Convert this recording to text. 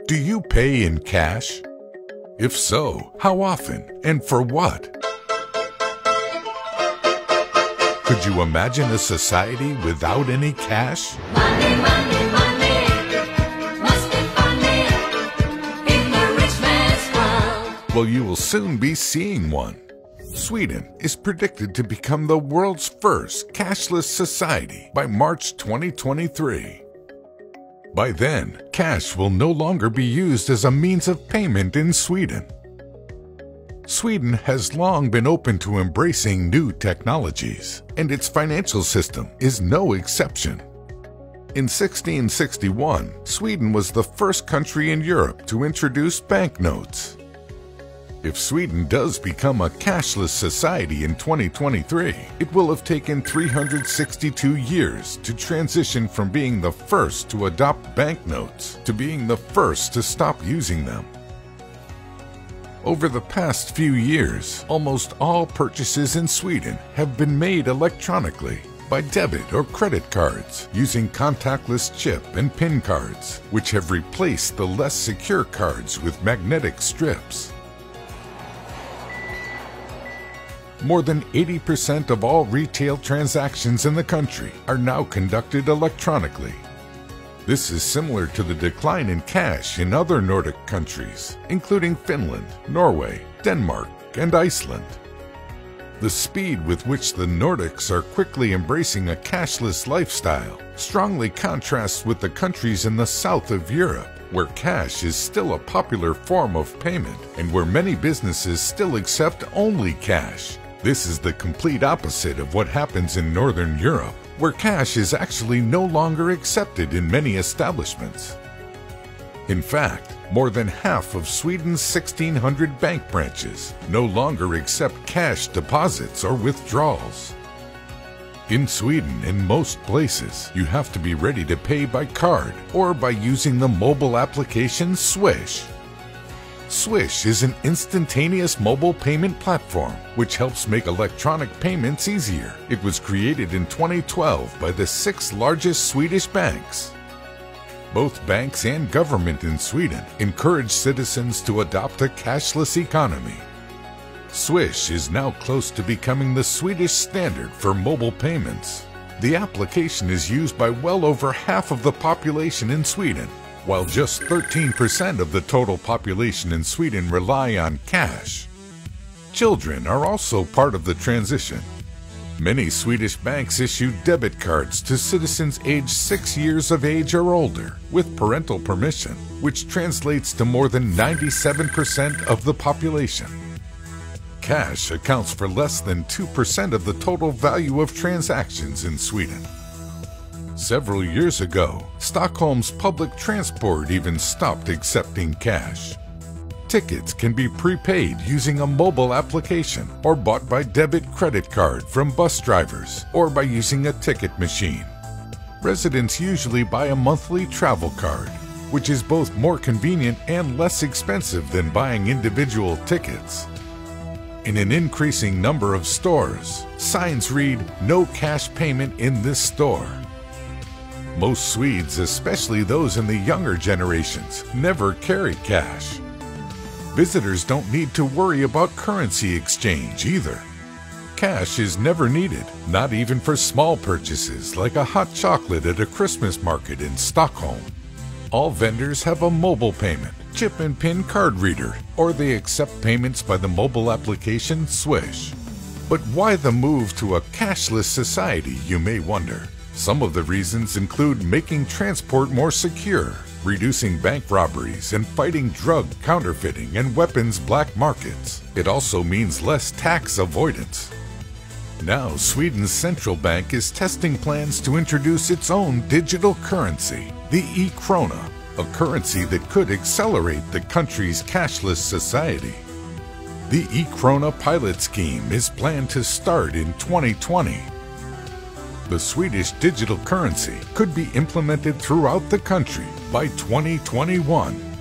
Do you pay in cash? If so, how often and for what? Could you imagine a society without any cash? Money, money, money, must be funny in the rich man's world. Well, you will soon be seeing one. Sweden is predicted to become the world's first cashless society by March 2023. By then, cash will no longer be used as a means of payment in Sweden. Sweden has long been open to embracing new technologies, and its financial system is no exception. In 1661, Sweden was the first country in Europe to introduce banknotes. If Sweden does become a cashless society in 2023, it will have taken 362 years to transition from being the first to adopt banknotes to being the first to stop using them. Over the past few years, almost all purchases in Sweden have been made electronically by debit or credit cards using contactless chip and PIN cards, which have replaced the less secure cards with magnetic strips. More than 80% of all retail transactions in the country are now conducted electronically. This is similar to the decline in cash in other Nordic countries, including Finland, Norway, Denmark, and Iceland. The speed with which the Nordics are quickly embracing a cashless lifestyle strongly contrasts with the countries in the south of Europe, where cash is still a popular form of payment and where many businesses still accept only cash. This is the complete opposite of what happens in Northern Europe, where cash is actually no longer accepted in many establishments. In fact, more than half of Sweden's 1,600 bank branches no longer accept cash deposits or withdrawals. In Sweden, in most places, you have to be ready to pay by card or by using the mobile application Swish. Swish is an instantaneous mobile payment platform which helps make electronic payments easier. It was created in 2012 by the 6 largest Swedish banks. Both banks and government in Sweden encourage citizens to adopt a cashless economy. Swish is now close to becoming the Swedish standard for mobile payments. The application is used by well over half of the population in Sweden, while just 13% of the total population in Sweden rely on cash. Children are also part of the transition. Many Swedish banks issue debit cards to citizens aged 6 years of age or older with parental permission, which translates to more than 97% of the population. Cash accounts for less than 2% of the total value of transactions in Sweden. Several years ago, Stockholm's public transport even stopped accepting cash. Tickets can be prepaid using a mobile application or bought by debit credit card from bus drivers or by using a ticket machine. Residents usually buy a monthly travel card, which is both more convenient and less expensive than buying individual tickets. In an increasing number of stores, signs read, "No cash payment in this store." Most Swedes, especially those in the younger generations, never carry cash. Visitors don't need to worry about currency exchange either. Cash is never needed, not even for small purchases like a hot chocolate at a Christmas market in Stockholm. All vendors have a mobile payment, chip and PIN card reader, or they accept payments by the mobile application Swish. But why the move to a cashless society, you may wonder? Some of the reasons include making transport more secure, reducing bank robberies, and fighting drug counterfeiting and weapons black markets. It also means less tax avoidance. Now, Sweden's central bank is testing plans to introduce its own digital currency, the e-krona, a currency that could accelerate the country's cashless society. The e-krona pilot scheme is planned to start in 2020. The Swedish digital currency could be implemented throughout the country by 2021.